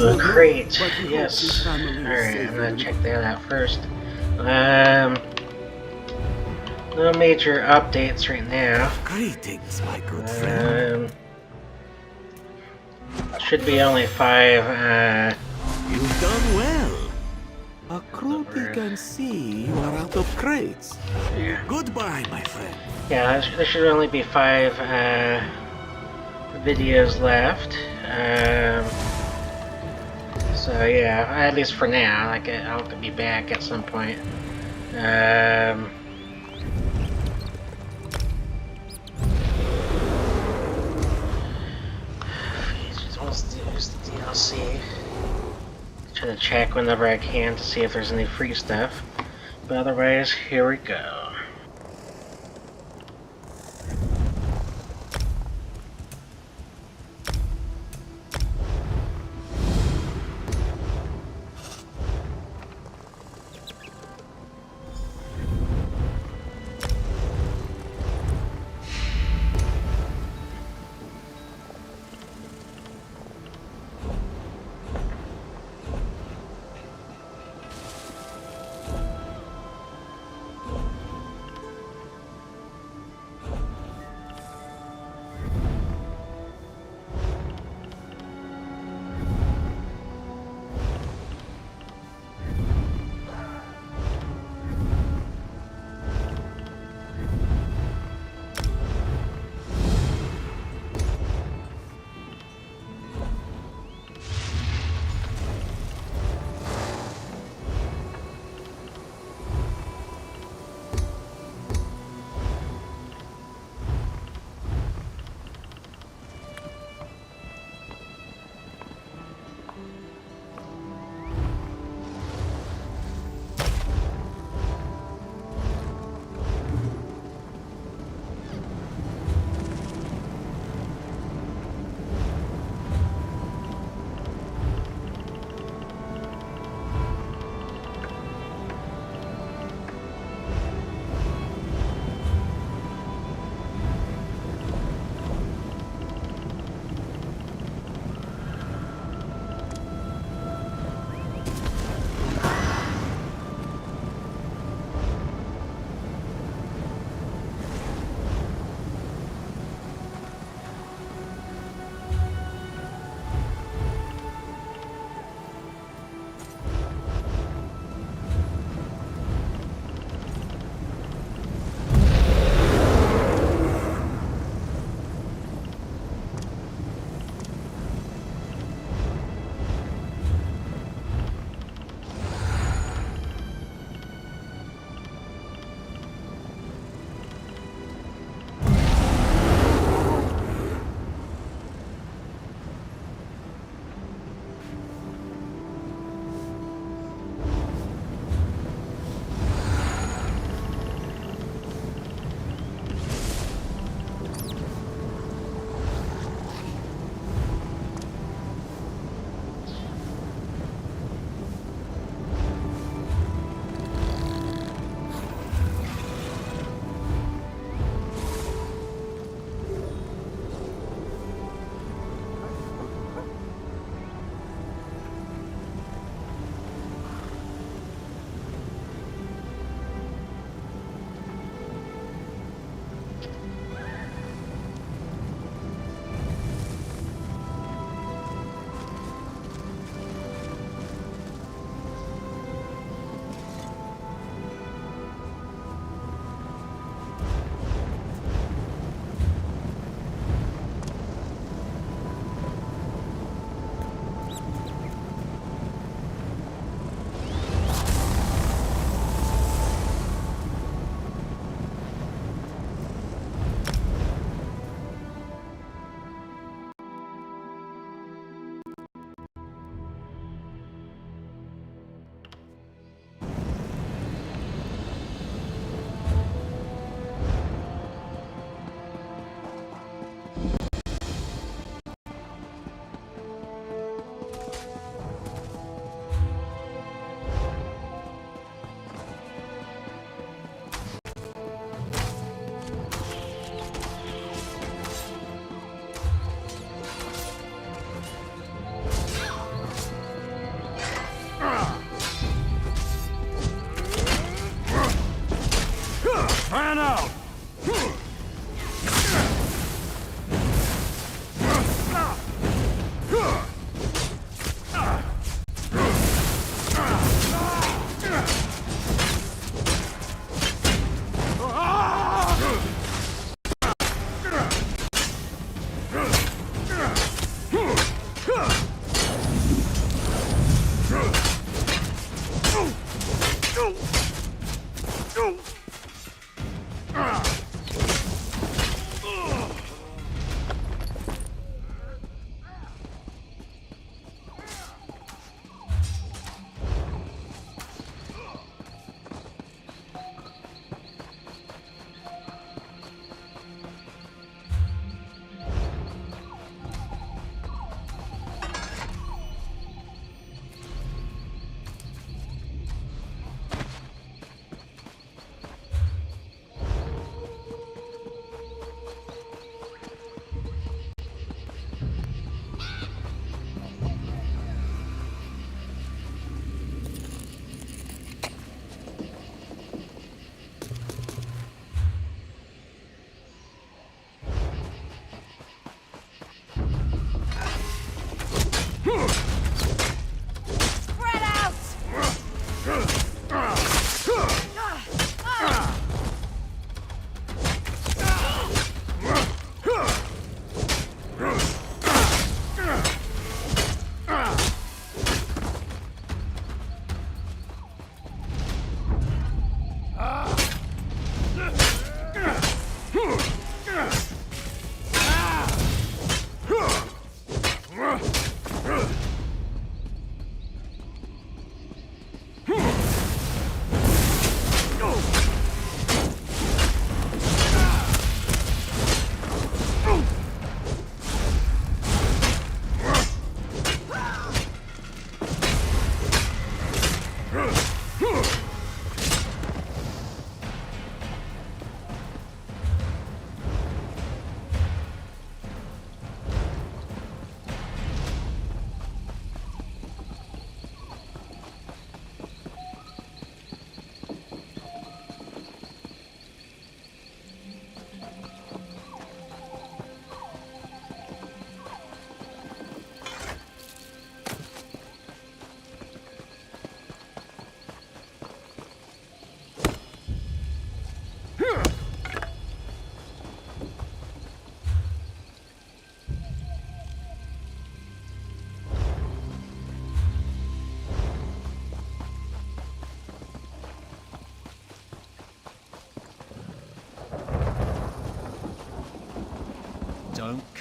Ooh, a crate. but we hope Yes. his family is Alright, safe I'm gonna and- check that out first. No major updates right now. Greetings, my good friend. Should be only 5, You've done well. Akruti can see you are out of crates. yeah. Goodbye, my friend. Yeah, there should only be 5, videos left. So yeah, at least for now, like, I'll be back at some point. What's the DLC? Try to check whenever I can to see if there's any free stuff. But otherwise, here we go.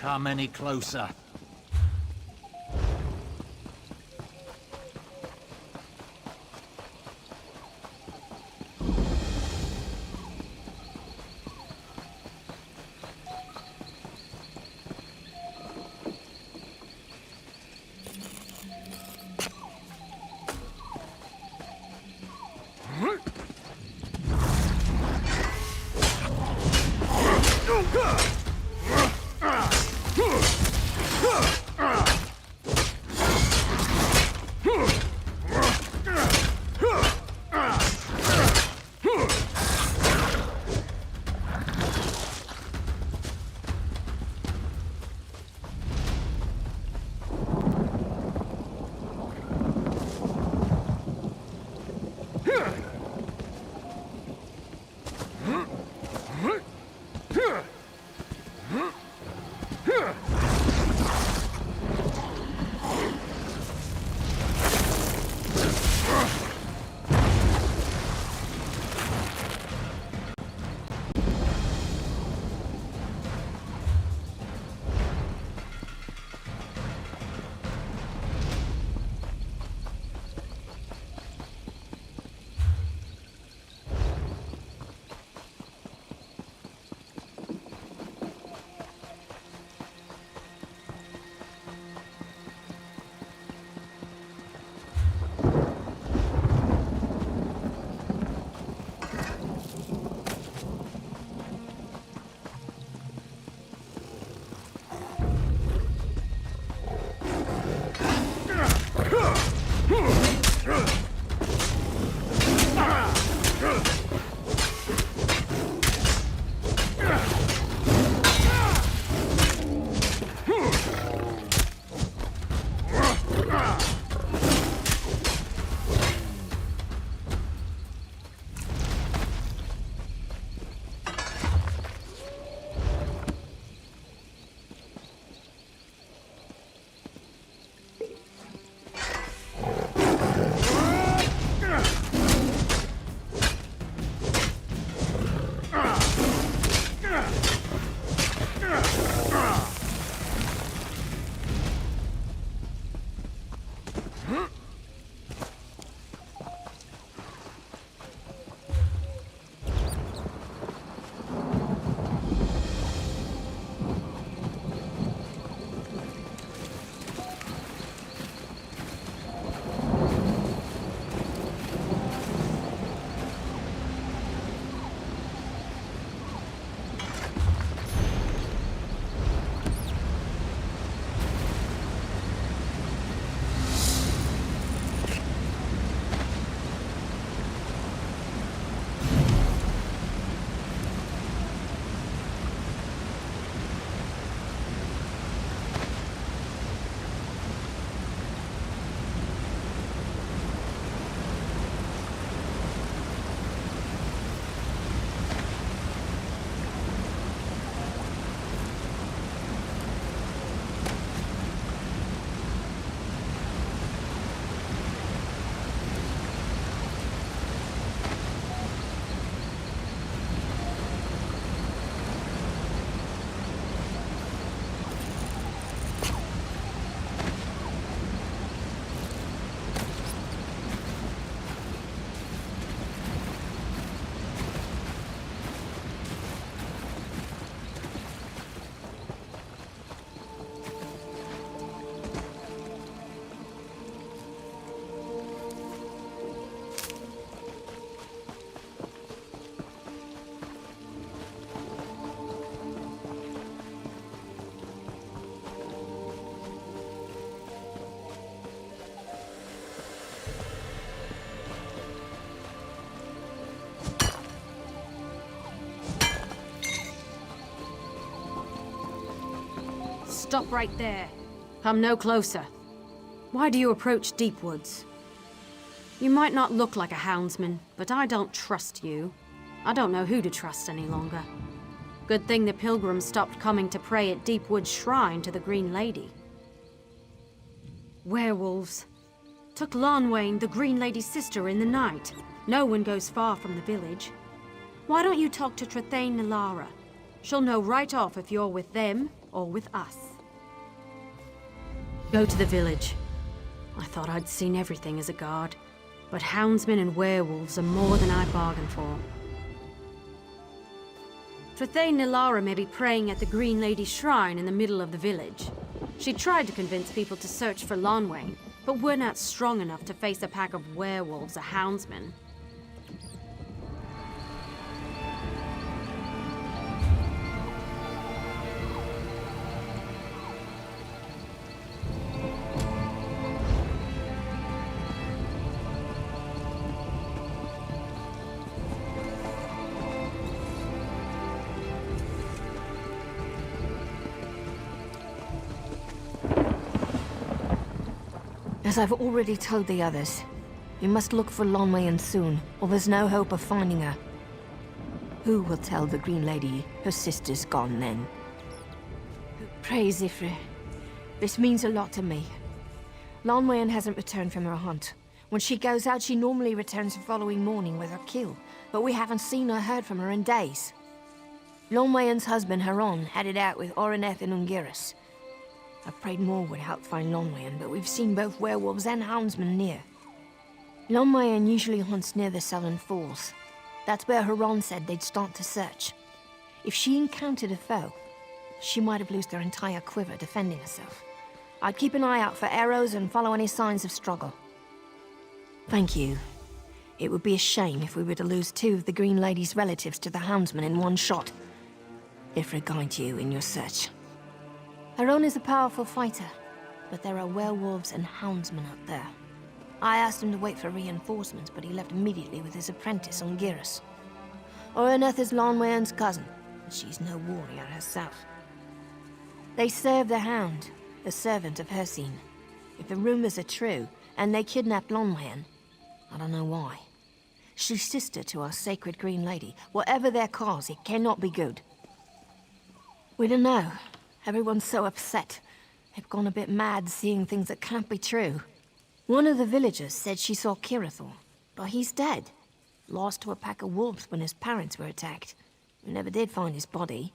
come any closer. Stop right there. Come no closer. Why do you approach Deepwoods? You might not look like a houndsman, but I don't trust you. I don't know who to trust any longer. Good thing the pilgrims stopped coming to pray at Deepwood's shrine to the Green Lady. Werewolves. Took Lonwain, the Green Lady's sister, in the night. No one goes far from the village. Why don't you talk to Trethane Nilara? She'll know right off if you're with them or with us. Go to the village. I thought I'd seen everything as a guard, but houndsmen and werewolves are more than I bargained for. Trethane Nilara may be praying at the Green Lady's shrine in the middle of the village. She tried to convince people to search for Lonwain, but we're not strong enough to face a pack of werewolves or houndsmen. As I've already told the others, we must look for Lonwain soon, or there's no hope of finding her. Who will tell the Green Lady her sister's gone then? Pray, Zifre. This means a lot to me. Lonwain hasn't returned from her hunt. When she goes out, she normally returns the following morning with her kill, but we haven't seen or heard from her in days. Lonwain's husband, Haron, headed out with Oreneth and Ungiris. I prayed more would help find Lonwain, but we've seen both werewolves and houndsmen near. Lonwain usually hunts near the Southern Falls. That's where Haron said they'd start to search. If she encountered a foe, she might have lost her entire quiver defending herself. I'd keep an eye out for arrows and follow any signs of struggle. Thank you. It would be a shame if we were to lose two of the Green Lady's relatives to the houndsmen in one shot. If we guide you in your search. Haron is a powerful fighter, but there are werewolves and houndsmen out there. I asked him to wait for reinforcements, but he left immediately with his apprentice, Ungiris. Oreneth is Lonwain's cousin, but she's no warrior herself. They serve the Hound, a servant of Hircine. If the rumors are true, and they kidnapped Lonwain, I don't know why. She's sister to our sacred Green Lady. Whatever their cause, it cannot be good. We don't know. Everyone's so upset. They've gone a bit mad seeing things that can't be true. One of the villagers said she saw Kirithor, but he's dead. Lost to a pack of wolves when his parents were attacked. We never did find his body.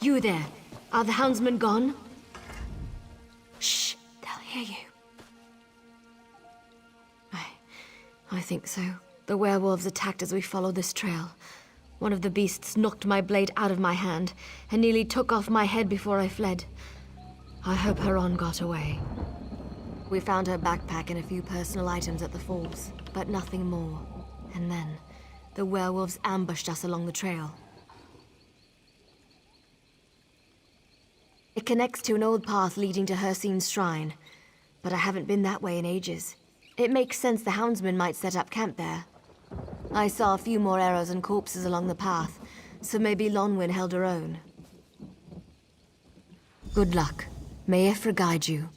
You there. Are the houndsmen gone? Shh, they'll hear you. I think so. The werewolves attacked as we followed this trail. One of the beasts knocked my blade out of my hand and nearly took off my head before I fled. I hope Huron got away. We found her backpack and a few personal items at the falls, but nothing more. And then, the werewolves ambushed us along the trail. It connects to an old path leading to Hircine's shrine, but I haven't been that way in ages. It makes sense the houndsmen might set up camp there. I saw a few more arrows and corpses along the path, so maybe Lonwyn held her own. Good luck. May Ifra guide you.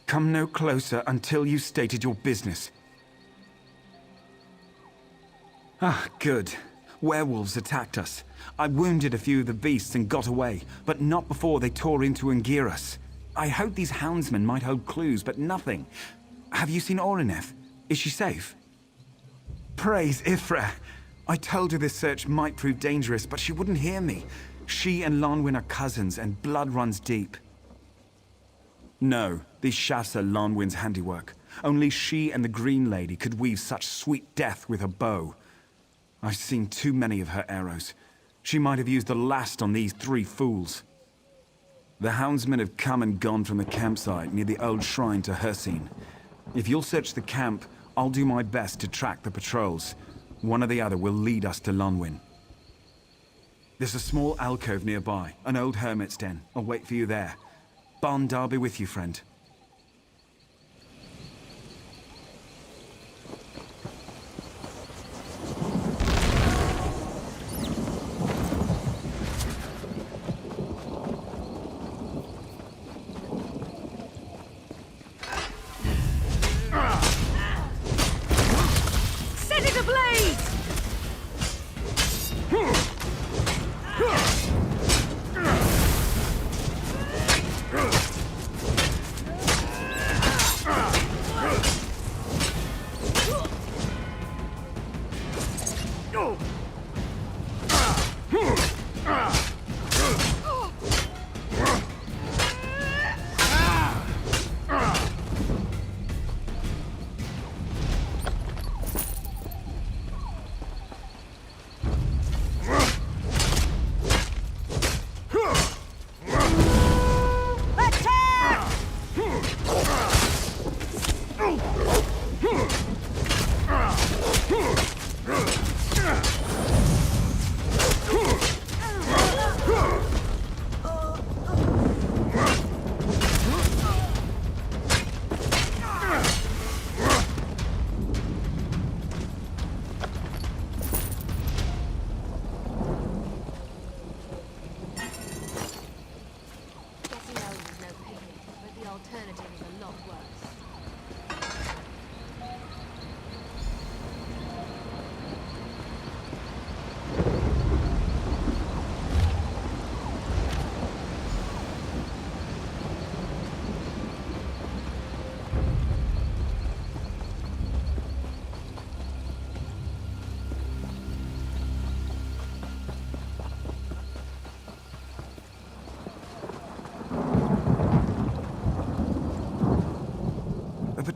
Come no closer until you stated your business. Ah, good. Werewolves attacked us. I wounded a few of the beasts and got away, but not before they tore into Anguirus. I hoped these houndsmen might hold clues, but nothing. Have you seen Orineth? Is she safe? Praise Ifra! I told her this search might prove dangerous, but she wouldn't hear me. She and Lonwyn are cousins, and blood runs deep. No, these shafts are Lonwyn's handiwork. Only she and the Green Lady could weave such sweet death with her bow. I've seen too many of her arrows. She might have used the last on these 3 fools. The houndsmen have come and gone from the campsite near the old shrine to Hircine. If you'll search the camp, I'll do my best to track the patrols. One or the other will lead us to Lonwyn. There's a small alcove nearby, an old hermit's den. I'll wait for you there. Bond, I'll be with you, friend. Set it ablaze!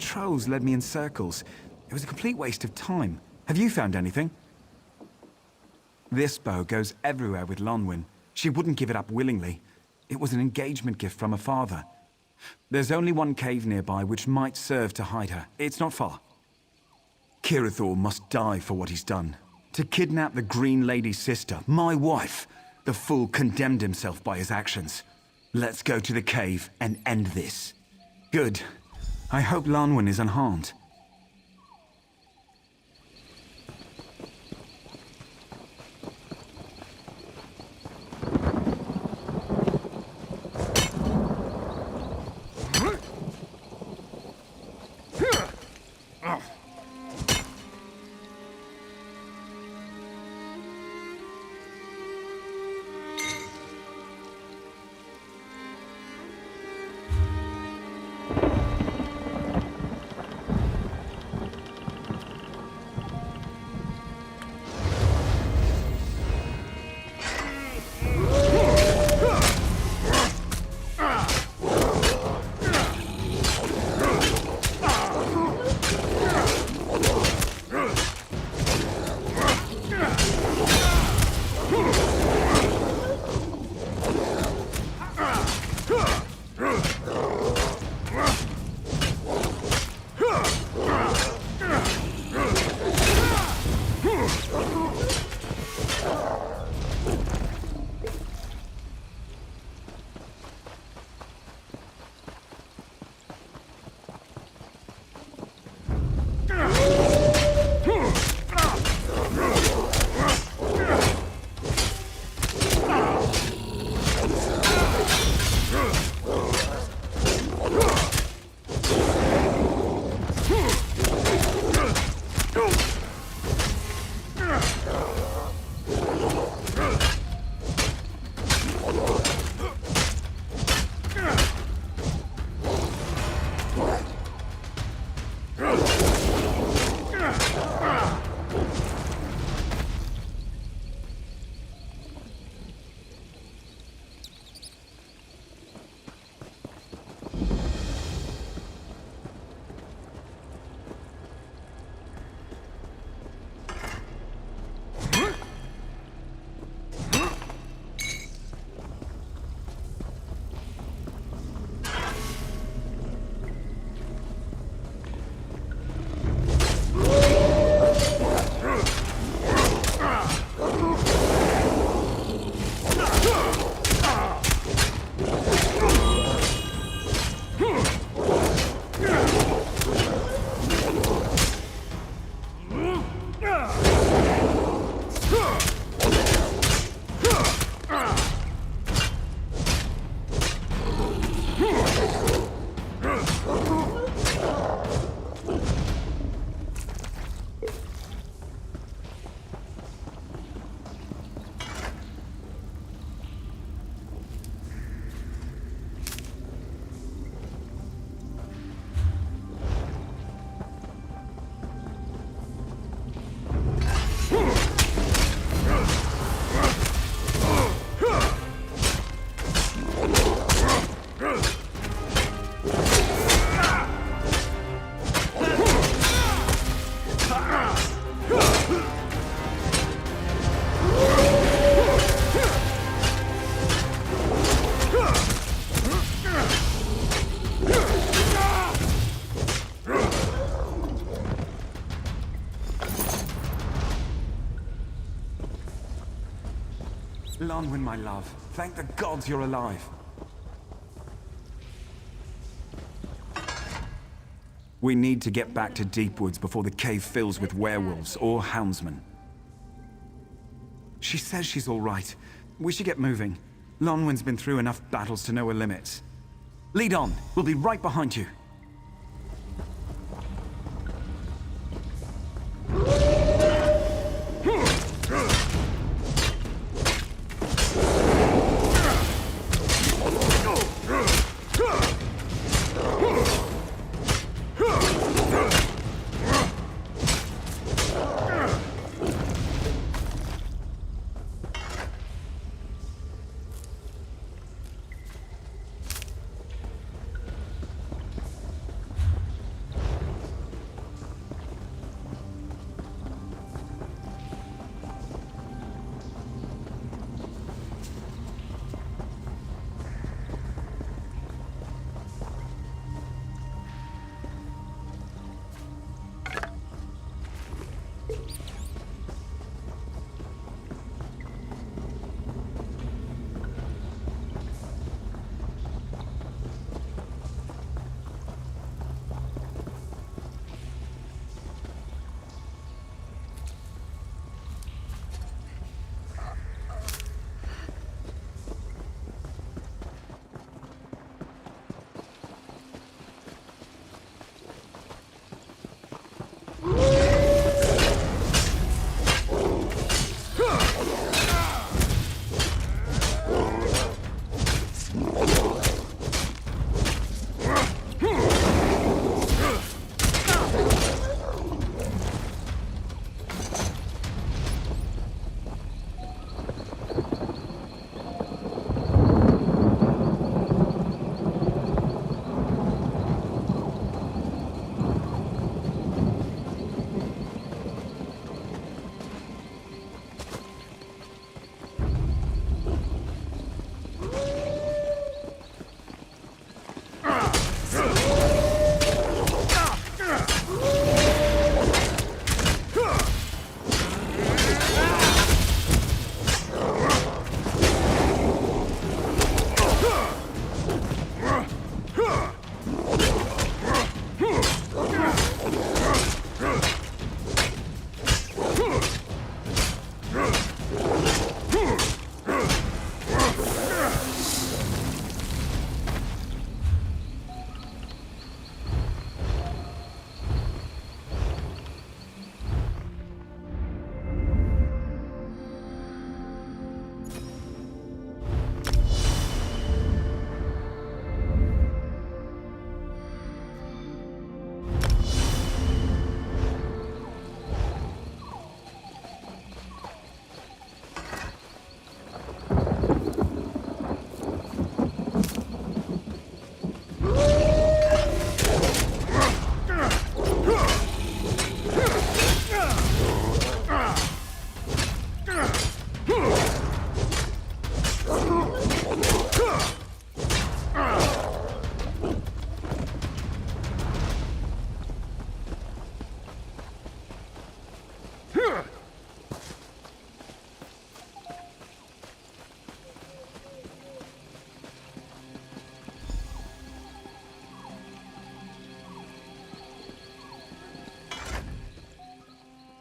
patrols led me in circles. It was a complete waste of time. Have you found anything? This bow goes everywhere with Lonwyn. She wouldn't give it up willingly. It was an engagement gift from her father. There's only one cave nearby which might serve to hide her. It's not far. Kirithor must die for what he's done. To kidnap the Green Lady's sister, my wife. The fool condemned himself by his actions. Let's go to the cave and end this. Good. I hope Lonwyn is unharmed. Lonwyn, my love. Thank the gods you're alive. We need to get back to Deepwoods before the cave fills with werewolves or houndsmen. She says she's all right. We should get moving. Lonwyn's been through enough battles to know her limits. Lead on. We'll be right behind you.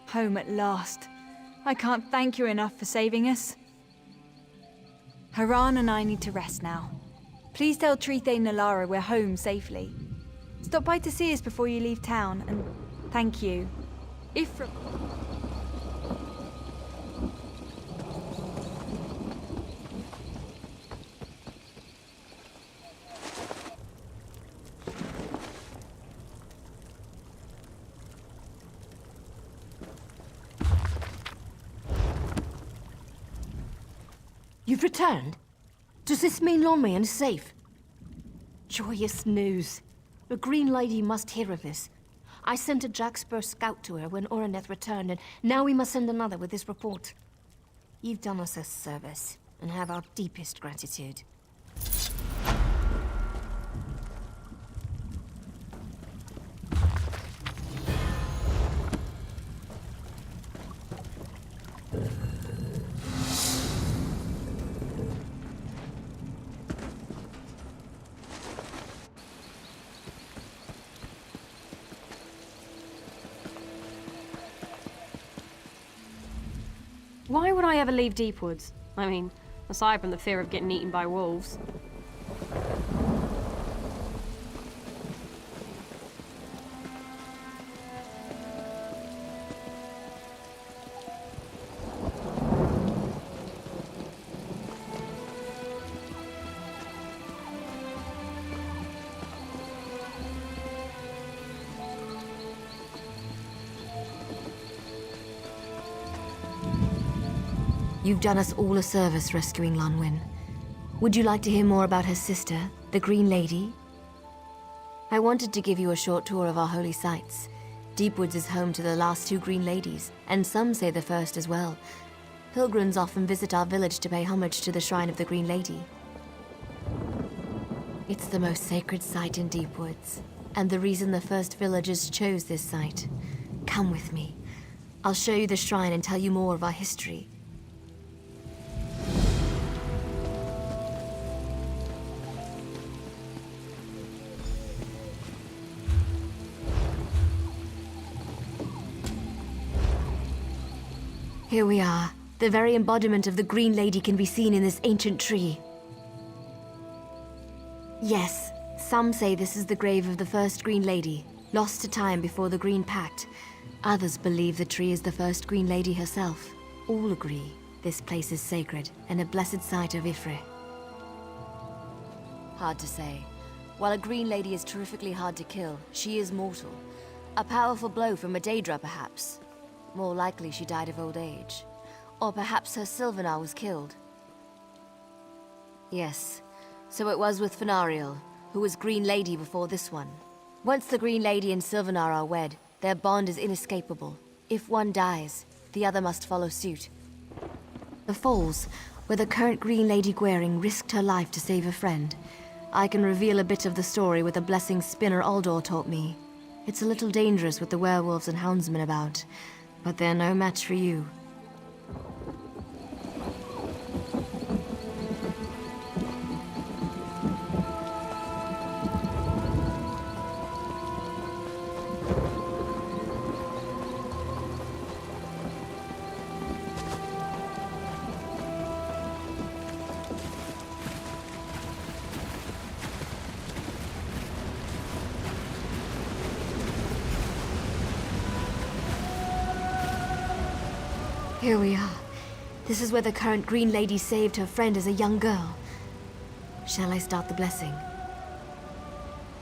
Home at last. I can't thank you enough for saving us. Haran and I need to rest now. Please tell Trithe Nalara we're home safely. Stop by to see us before you leave town, and thank you. If... You've returned? Does this mean Lonmayan is safe? Joyous news. The Green Lady must hear of this. I sent a Jack Spur scout to her when Oreneth returned, and now we must send another with this report. You've done us a service, and have our deepest gratitude. Why would I ever leave Deepwoods? I mean, aside from the fear of getting eaten by wolves. You've done us all a service rescuing Lonwyn. Would you like to hear more about her sister, the Green Lady? I wanted to give you a short tour of our holy sites. Deepwoods is home to the last two Green Ladies, and some say the first as well. Pilgrims often visit our village to pay homage to the Shrine of the Green Lady. It's the most sacred site in Deepwoods, and the reason the first villagers chose this site. Come with me. I'll show you the shrine and tell you more of our history. Here we are. The very embodiment of the Green Lady can be seen in this ancient tree. Yes, some say this is the grave of the first Green Lady, lost to time before the Green Pact. Others believe the tree is the first Green Lady herself. All agree this place is sacred and a blessed site of Y'ffre. Hard to say. While a Green Lady is terrifically hard to kill, she is mortal. A powerful blow from a Daedra, perhaps. More likely she died of old age. Or perhaps her Sylvanar was killed. Yes, so it was with Fenariel, who was Green Lady before this one. Once the Green Lady and Sylvanar are wed, their bond is inescapable. If one dies, the other must follow suit. The Falls, where the current Green Lady Gwaring risked her life to save a friend. I can reveal a bit of the story with a blessing Spinner Aldor taught me. It's a little dangerous with the werewolves and houndsmen about, but they're no match for you. Here we are. This is where the current Green Lady saved her friend as a young girl. Shall I start the blessing?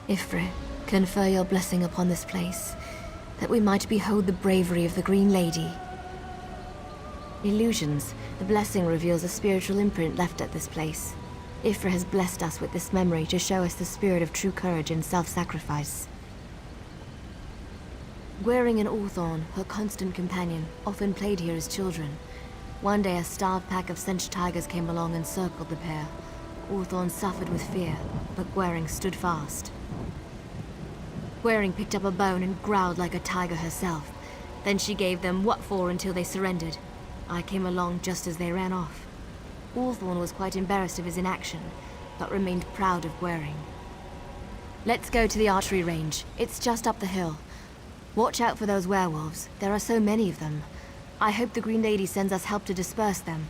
Y'ffre, confer your blessing upon this place, that we might behold the bravery of the Green Lady. Illusions. The blessing reveals a spiritual imprint left at this place. Y'ffre has blessed us with this memory to show us the spirit of true courage and self-sacrifice. Gwaring and Ulthorn, her constant companion, often played here as children. One day a starved pack of Sench tigers came along and circled the pair. Ulthorn suffered with fear, but Gwaring stood fast. Gwaring picked up a bone and growled like a tiger herself. Then she gave them what for until they surrendered. I came along just as they ran off. Ulthorn was quite embarrassed of his inaction, but remained proud of Gwaring. Let's go to the archery range. It's just up the hill. Watch out for those werewolves. There are so many of them. I hope the Green Lady sends us help to disperse them.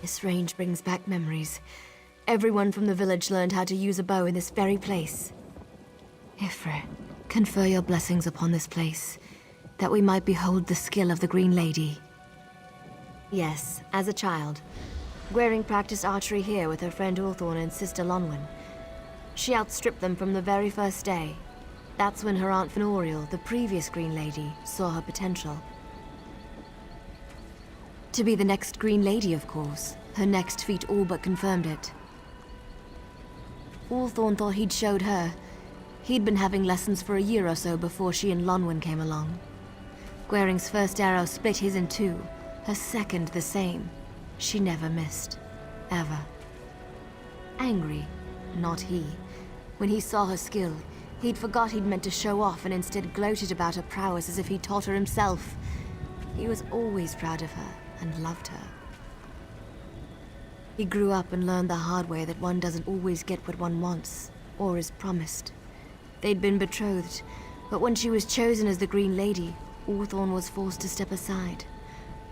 This range brings back memories. Everyone from the village learned how to use a bow in this very place. Y'ffre, confer your blessings upon this place, that we might behold the skill of the Green Lady. Yes, as a child, Gwaring practiced archery here with her friend Ulthorn and sister Lonwen. She outstripped them from the very first day. That's when her Aunt Fenoriel, the previous Green Lady, saw her potential. To be the next Green Lady, of course. Her next feat all but confirmed it. Ulthorn thought he'd showed her. He'd been having lessons for a year or so before she and Lonwen came along. Gwaring's first arrow split his in two, her second the same. She never missed. Ever. Angry, not he. When he saw her skill, he'd forgot he'd meant to show off and instead gloated about her prowess as if he'd taught her himself. He was always proud of her and loved her. He grew up and learned the hard way that one doesn't always get what one wants, or is promised. They'd been betrothed, but when she was chosen as the Green Lady, Ulthorn was forced to step aside.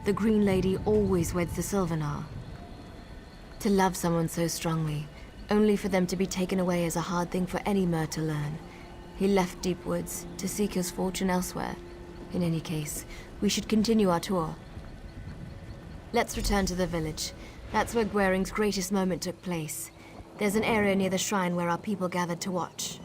The Green Lady always weds the Sylvanar. To love someone so strongly, only for them to be taken away is a hard thing for any Mer to learn. He left Deepwoods to seek his fortune elsewhere. In any case, we should continue our tour. Let's return to the village. That's where Gwaring's greatest moment took place. There's an area near the shrine where our people gathered to watch.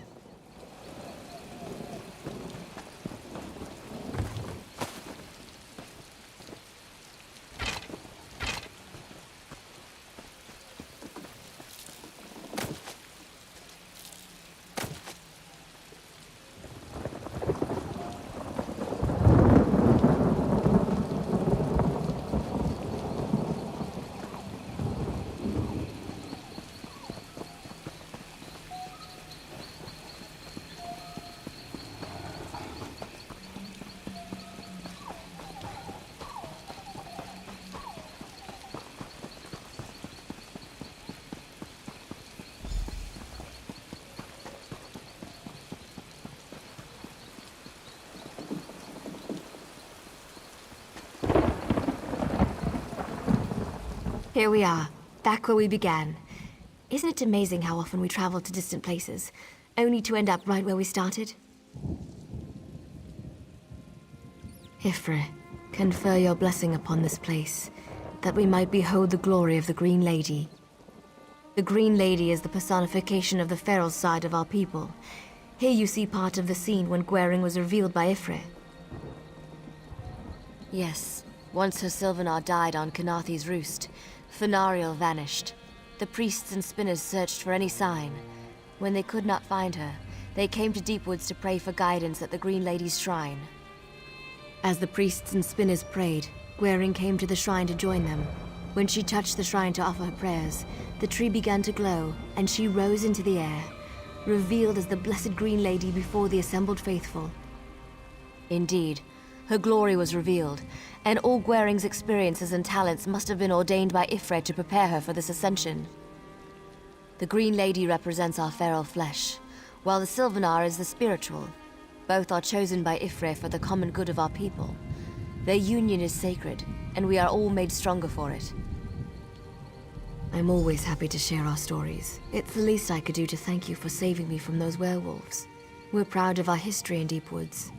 Here we are, back where we began. Isn't it amazing how often we travel to distant places, only to end up right where we started? Ifre, confer your blessing upon this place, that we might behold the glory of the Green Lady. The Green Lady is the personification of the feral side of our people. Here you see part of the scene when Gwaring was revealed by Ifre. Yes, once her Sylvanar died on Kanathi's roost, Fenariel vanished. The priests and spinners searched for any sign. When they could not find her, they came to Deepwoods to pray for guidance at the Green Lady's shrine. As the priests and spinners prayed, Gwaring came to the shrine to join them. When she touched the shrine to offer her prayers, the tree began to glow, and she rose into the air, revealed as the Blessed Green Lady before the assembled faithful. Indeed, her glory was revealed, and all Gwaring's experiences and talents must have been ordained by Ifre to prepare her for this ascension. The Green Lady represents our feral flesh, while the Sylvanar is the spiritual. Both are chosen by Ifre for the common good of our people. Their union is sacred, and we are all made stronger for it. I'm always happy to share our stories. It's the least I could do to thank you for saving me from those werewolves. We're proud of our history in Deepwoods.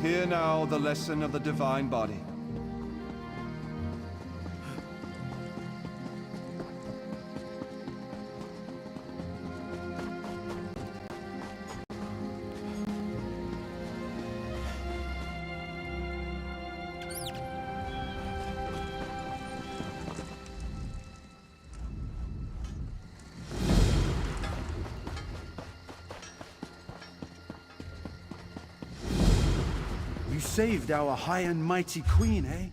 Hear now the lesson of the divine body. You saved our high and mighty queen, eh?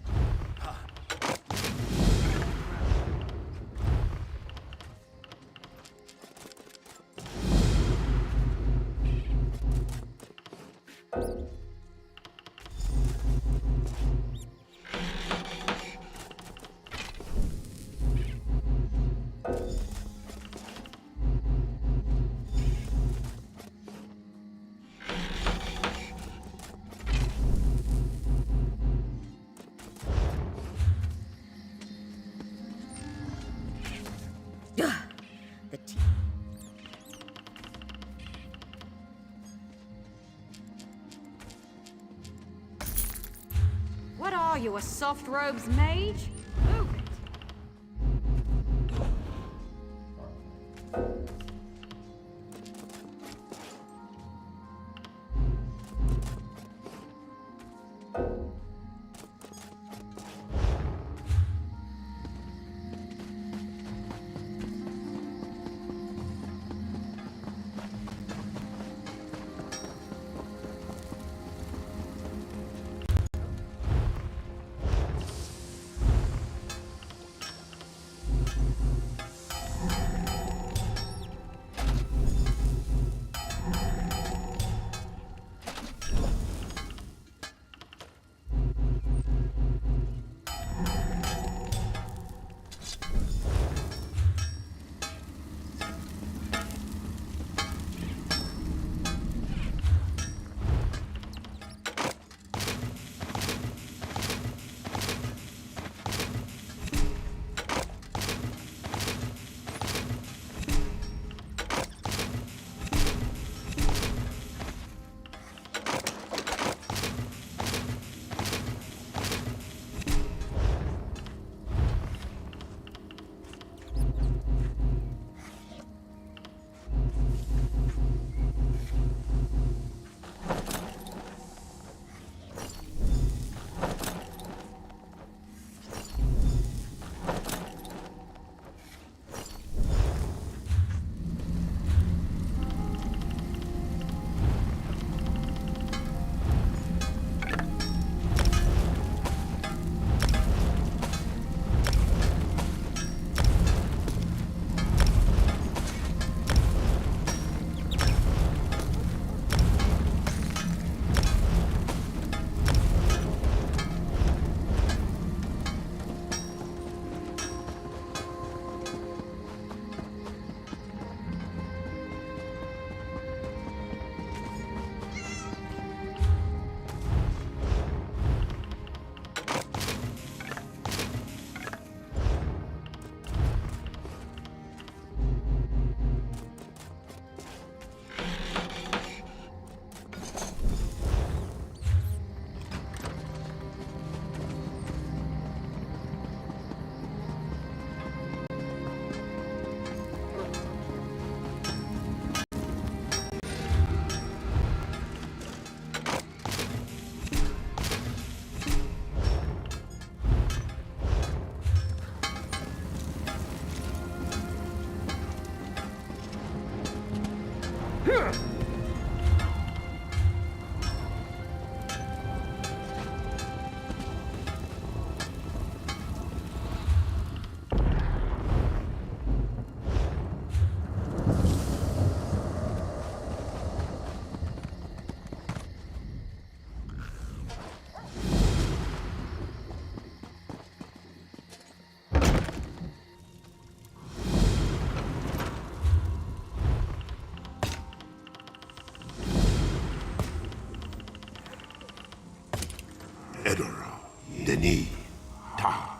What are you, a soft robes mage? Move it. Edora, Denis, Ta.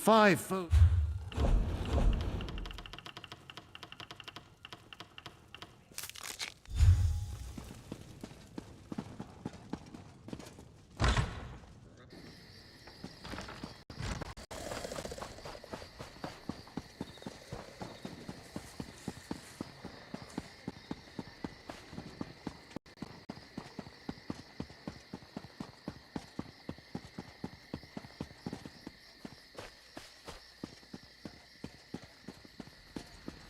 Fivefold.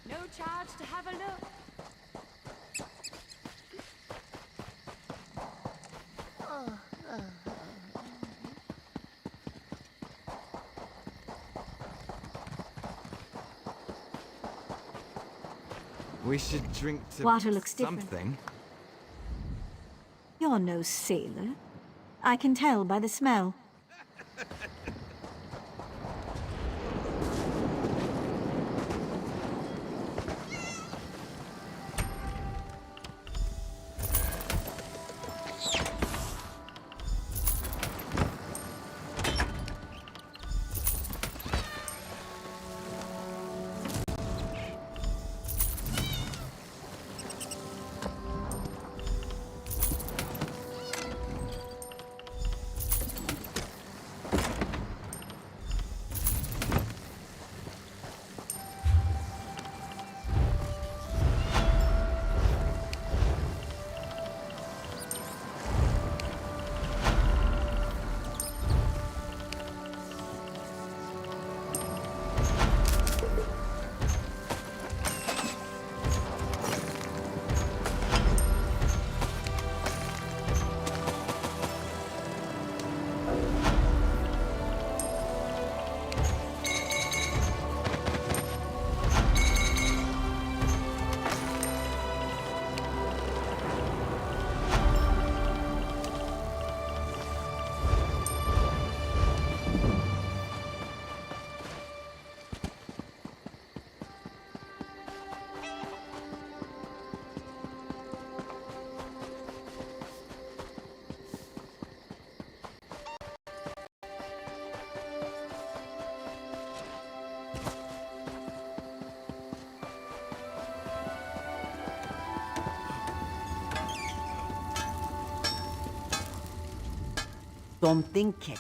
No charge to have a look. We should drink to Water looks different. something. You're no sailor. I can tell by the smell. Don't think it.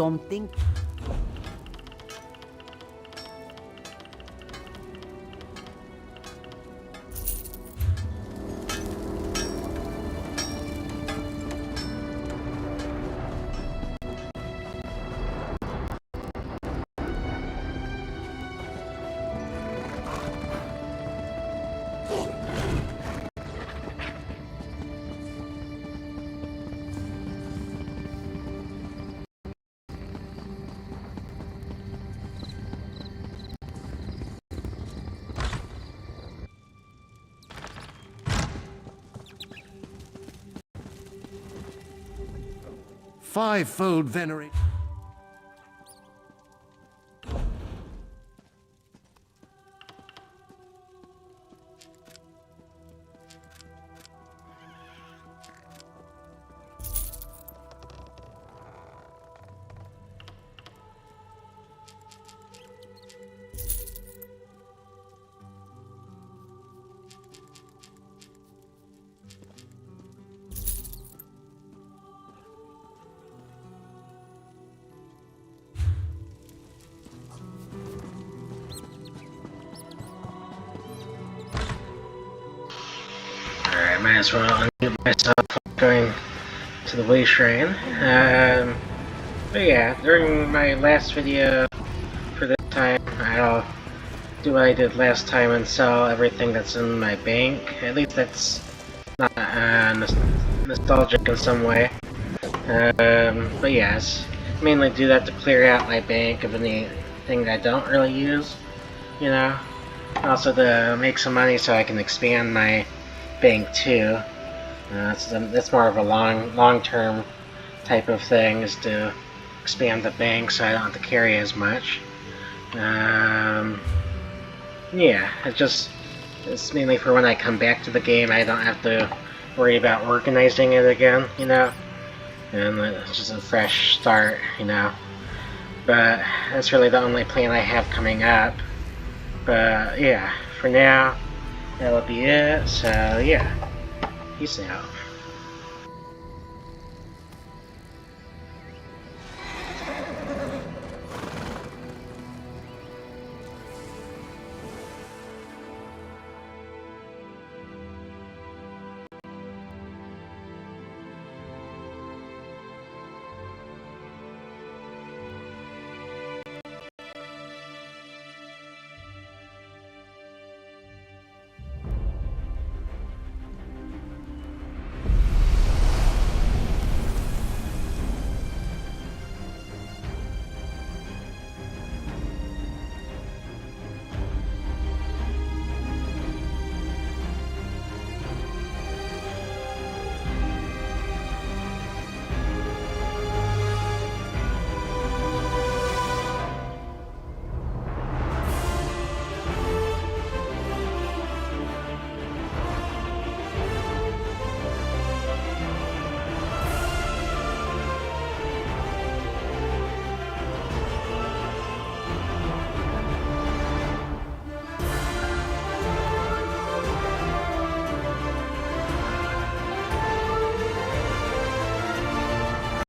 Don't think. Fivefold venerate. might as well unmute myself going to the way shrine. But yeah, during my last video for this time, I'll do what I did last time and sell everything that's in my bank. At least that's not nostalgic in some way. But yes, mainly do that to clear out my bank of anything that I don't really use, you know. Also to make some money so I can expand my bank too. That's more of a long-term type of thing, is to expand the bank so I don't have to carry as much. Yeah, it's mainly for when I come back to the game. I don't have to worry about organizing it again, you know. And it's just a fresh start, you know. But that's really the only plan I have coming up. But yeah, for now, that'll be it. So yeah, peace out.